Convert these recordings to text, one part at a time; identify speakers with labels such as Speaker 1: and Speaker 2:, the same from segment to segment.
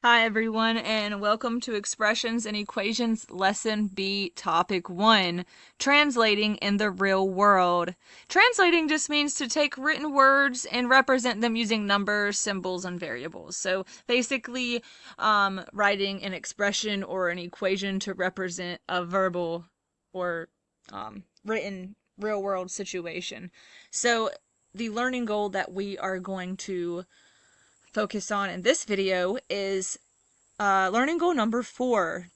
Speaker 1: Hi everyone, and welcome to Expressions and Equations Lesson B, Topic 1, Translating in the Real World. Translating just means to take written words and represent them using numbers, symbols, and variables. So basically, writing an expression or an equation to represent a verbal or written real world situation. So the learning goal that we are going to focus on in this video is learning goal number 4.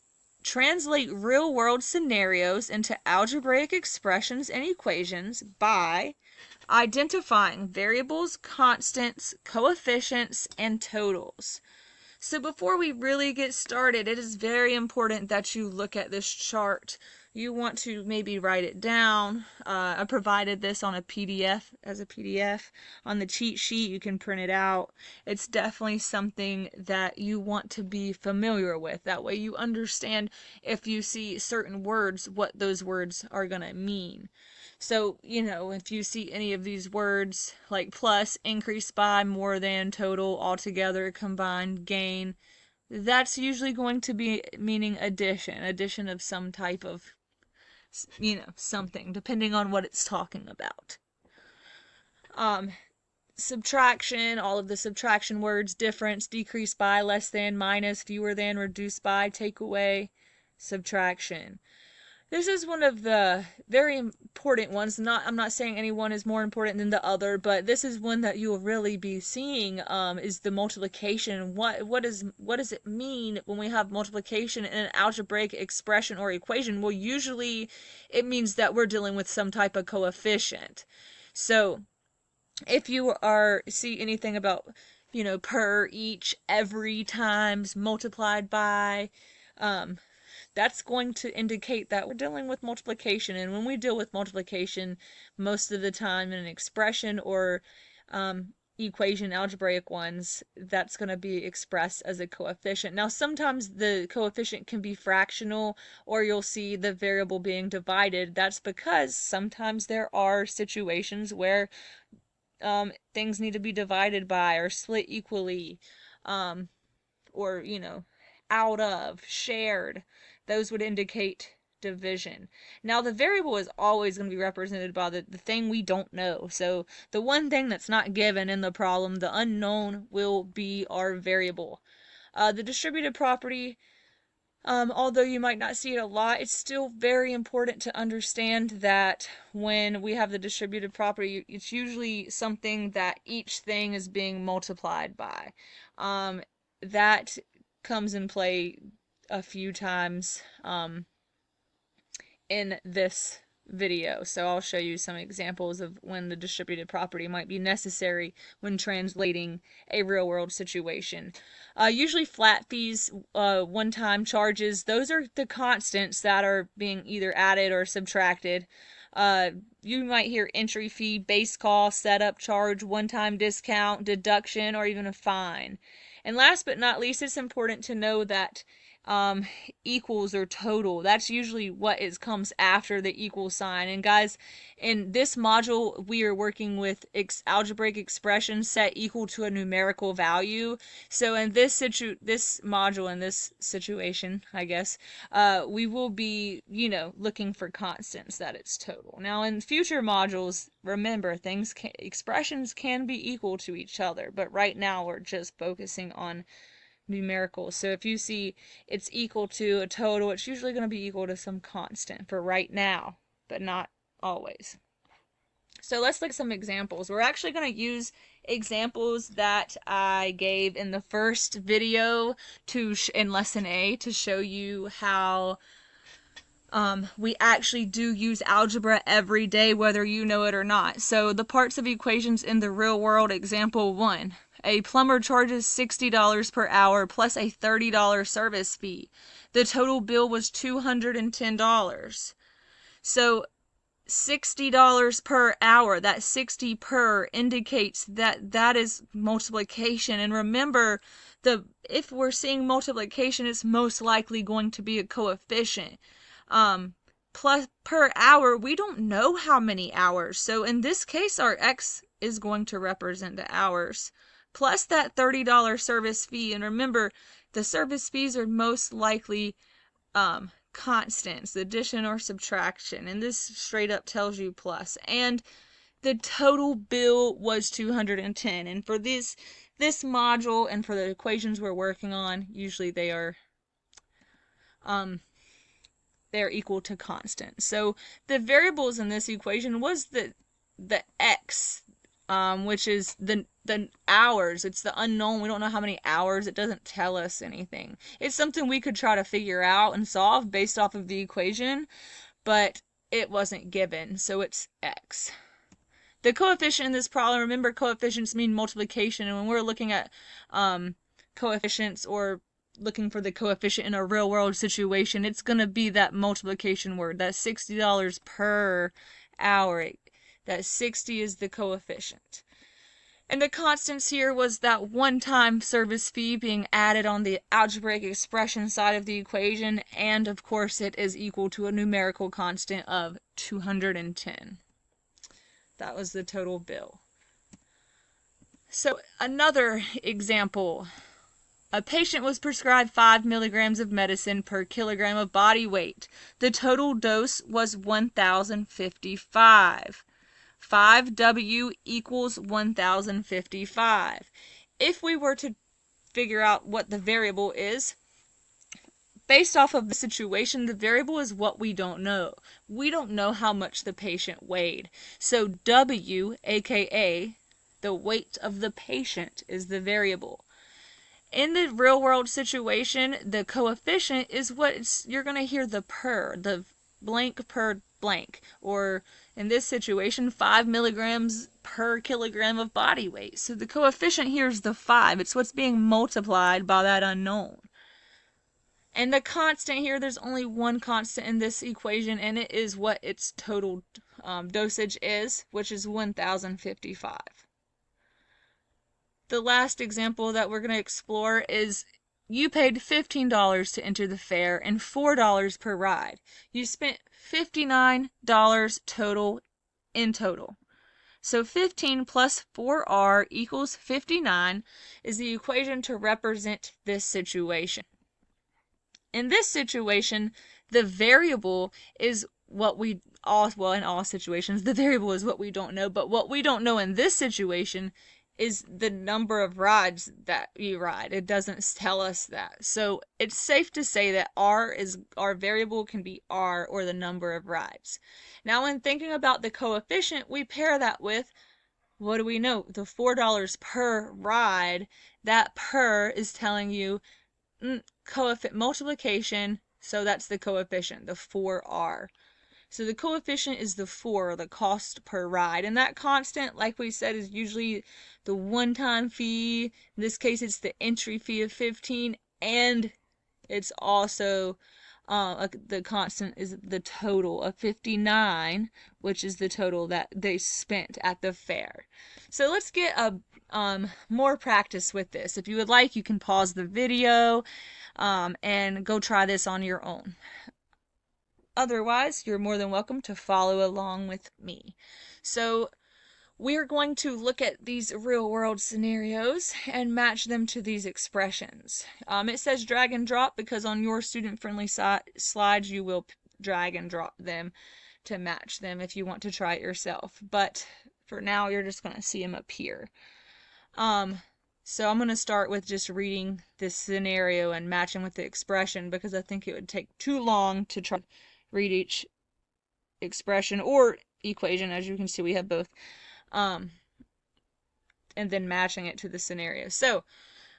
Speaker 1: Translate real-world scenarios into algebraic expressions and equations by identifying variables, constants, coefficients, and totals. So before we really get started, it is very important that you look at this chart. You want to maybe write it down. I provided this on a PDF as a PDF. On the cheat sheet, you can print it out. It's definitely something that you want to be familiar with. That way you understand if you see certain words, what those words are going to mean. So, if you see any of these words like plus, increase by, more than, total, altogether, combined, gain, that's usually going to be meaning addition of some type of, something, depending on what it's talking about. Subtraction, all of the subtraction words, difference, decrease by, less than, minus, fewer than, reduce by, take away, subtraction. This is one of the very important ones. I'm not saying any one is more important than the other, but this is one that you will really be seeing is the multiplication. What does it mean when we have multiplication in an algebraic expression or equation? Well, usually it means that we're dealing with some type of coefficient. So if you see anything about per, each, every, times, multiplied by, that's going to indicate that we're dealing with multiplication. And when we deal with multiplication, most of the time in an expression or equation, algebraic ones, that's going to be expressed as a coefficient. Now, sometimes the coefficient can be fractional, or you'll see the variable being divided. That's because sometimes there are situations where things need to be divided by or split equally, or, out of, shared. Those would indicate division. Now, the variable is always going to be represented by the thing we don't know. So the one thing that's not given in the problem, the unknown, will be our variable. The distributive property, although you might not see it a lot, it's still very important to understand that when we have the distributive property, it's usually something that each thing is being multiplied by. That comes in play a few times in this video. So I'll show you some examples of when the distributive property might be necessary when translating a real-world situation. Usually flat fees, one-time charges, those are the constants that are being either added or subtracted. You might hear entry fee, base cost, setup charge, one-time discount, deduction, or even a fine. And last but not least, it's important to know that equals or total, that's usually what comes after the equal sign. And guys, in this module we are working with algebraic expressions set equal to a numerical value. So in this module, in this situation, I guess, we will be looking for constants, that it's total. Now in future modules, remember, expressions can be equal to each other, but right now we're just focusing on numerical. So if you see it's equal to a total, it's usually going to be equal to some constant for right now, but not always. So let's look at some examples. We're actually going to use examples that I gave in the first video in lesson A to show you how we actually do use algebra every day, whether you know it or not. So the parts of equations in the real world, example 1. A plumber charges $60 per hour plus a $30 service fee. The total bill was $210. So $60 per hour, that 60 per indicates that is multiplication. And remember, if we're seeing multiplication, it's most likely going to be a coefficient. Plus per hour, we don't know how many hours. So in this case, our x is going to represent the hours. plus that $30 service fee. And remember, the service fees are most likely constants, addition or subtraction, and this straight up tells you plus. And the total bill was 210. And for this module and for the equations we're working on, usually they're equal to constant. So the variables in this equation was the x, which is the hours. It's the unknown. We don't know how many hours. It doesn't tell us anything. It's something we could try to figure out and solve based off of the equation, but it wasn't given, so it's x. The coefficient in this problem, remember coefficients mean multiplication, and when we're looking at coefficients or looking for the coefficient in a real world situation, it's going to be that multiplication word, that $60 per hour. That 60 is the coefficient. And the constants here was that one-time service fee being added on the algebraic expression side of the equation, and of course it is equal to a numerical constant of 210. That was the total bill. So another example. A patient was prescribed 5 milligrams of medicine per kilogram of body weight. The total dose was 1,055. 5W equals 1,055. If we were to figure out what the variable is, based off of the situation, the variable is what we don't know. We don't know how much the patient weighed. So W, aka the weight of the patient, is the variable. In the real world situation, the coefficient is what you're going to hear, the per, the blank per blank, or in this situation, 5 milligrams per kilogram of body weight. So the coefficient here is the 5. It's what's being multiplied by that unknown. And the constant here, there's only one constant in this equation, and it is what its total dosage is, which is 1,055. The last example that we're going to explore is you paid $15 to enter the fair and $4 per ride. You spent $59 total in total. So 15 plus 4R equals 59 is the equation to represent this situation. In this situation, the variable is what we all, well, in all situations, the variable is what we don't know, but what we don't know in this situation is the number of rides that you ride. It doesn't tell us that. So it's safe to say that our variable can be R, or the number of rides. Now when thinking about the coefficient, we pair that with, what do we know? The $4 per ride. That per is telling you coefficient multiplication, so that's the coefficient, the 4R. So the coefficient is the 4, the cost per ride. And that constant, like we said, is usually the one-time fee. In this case, it's the entry fee of 15, and it's also the constant is the total of 59, which is the total that they spent at the fair. So let's get a more practice with this. If you would like, you can pause the video and go try this on your own. Otherwise, you're more than welcome to follow along with me. So we're going to look at these real world scenarios and match them to these expressions. It says drag and drop because on your student friendly slides you will drag and drop them to match them if you want to try it yourself. But for now, you're just going to see them up here. So I'm going to start with just reading this scenario and matching with the expression because I think it would take too long to try to read each expression or equation. As you can see, we have both. And then matching it to the scenario. So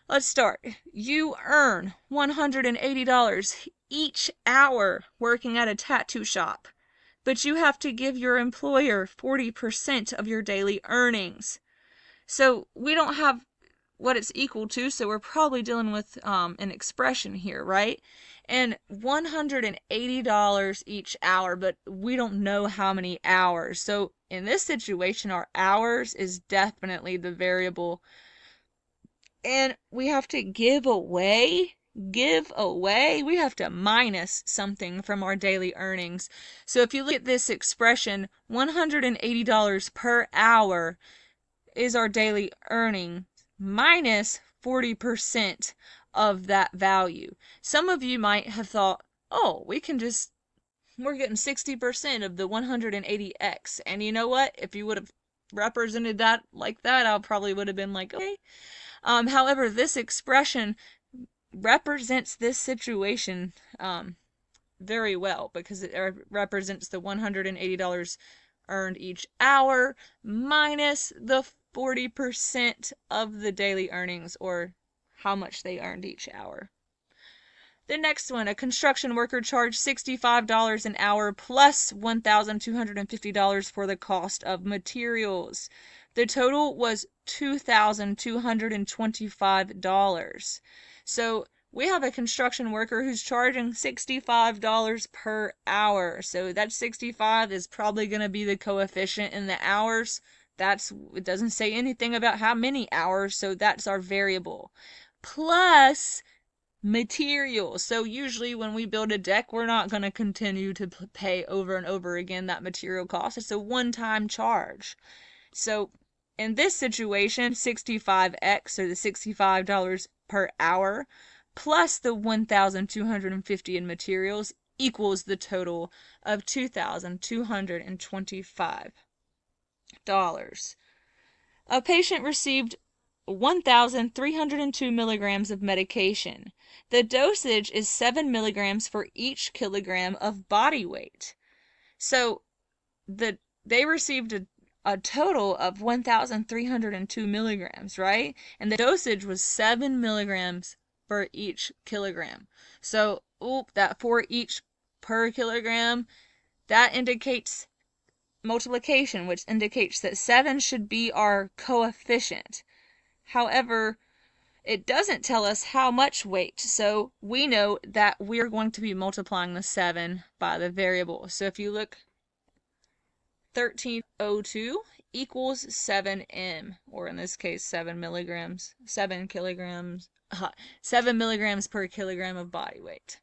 Speaker 1: let's start. You earn $180 each hour working at a tattoo shop, but you have to give your employer 40% of your daily earnings. So we don't have what it's equal to, so we're probably dealing with an expression here, right? And $180 each hour, but we don't know how many hours. So in this situation, our hours is definitely the variable. And we have to give away, we have to minus something from our daily earnings. So if you look at this expression, $180 per hour is our daily earning, minus 40% of that value. Some of you might have thought, oh, we're getting 60% of the 180x. And you know what? If you would have represented that like that, I probably would have been like, okay. However, this expression represents this situation very well, because it represents the $180 earned each hour minus the 40% of the daily earnings, or how much they earned each hour. The next one, a construction worker charged $65 an hour plus $1,250 for the cost of materials. The total was $2,225. So we have a construction worker who's charging $65 per hour. So that 65 is probably going to be the coefficient in the hours. It doesn't say anything about how many hours, so that's our variable. Plus materials. So usually when we build a deck, we're not going to continue to pay over and over again that material cost. It's a one-time charge. So in this situation, 65x, or the $65 per hour, plus the $1,250 in materials equals the total of $2,225. A patient received 1,302 milligrams of medication. The dosage is 7 milligrams for each kilogram of body weight. So they received a total of 1,302 milligrams, right? And the dosage was 7 milligrams for each kilogram. So, that for each per kilogram, that indicates multiplication, which indicates that 7 should be our coefficient. However, it doesn't tell us how much weight, so we know that we're going to be multiplying the 7 by the variable. So if you look, 1302 equals 7m, or in this case 7 milligrams per kilogram of body weight.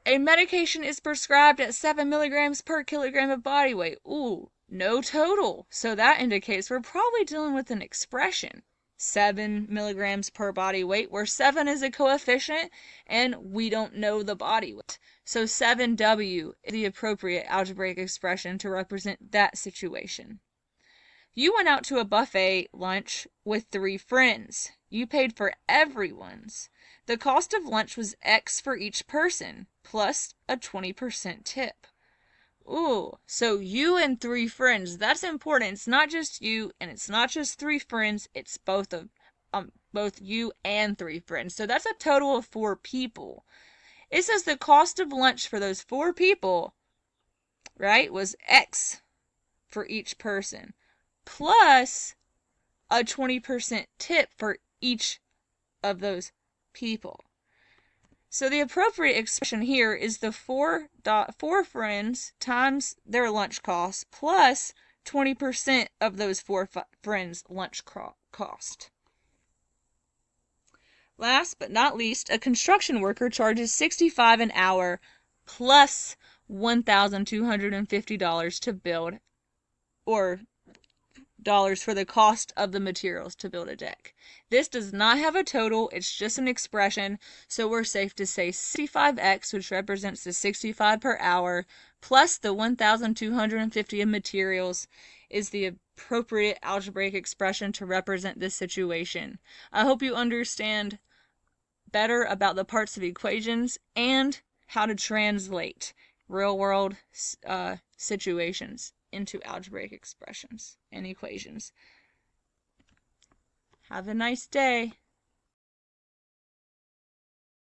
Speaker 1: A medication is prescribed at 7 milligrams per kilogram of body weight. No total. So that indicates we're probably dealing with an expression. 7 milligrams per body weight, where 7 is a coefficient and we don't know the body weight. So 7W is the appropriate algebraic expression to represent that situation. You went out to a buffet lunch with 3 friends. You paid for everyone's. The cost of lunch was X for each person, plus a 20% tip. So you and 3 friends, that's important. It's not just you, and it's not just 3 friends, it's both you and 3 friends. So that's a total of 4 people. It says the cost of lunch for those 4 people, right, was X for each person, plus a 20% tip for each of those people. So the appropriate expression here is the 4 friends times their lunch cost plus 20% of those 4 friends' lunch cost. Last but not least, a construction worker charges $65 an hour plus $1,250 to build, or dollars for the cost of the materials to build a deck. This does not have a total, it's just an expression, so we're safe to say 65x, which represents the 65 per hour, plus the 1,250 in materials, is the appropriate algebraic expression to represent this situation. I hope you understand better about the parts of equations and how to translate real-world situations into algebraic expressions and equations. Have a nice day.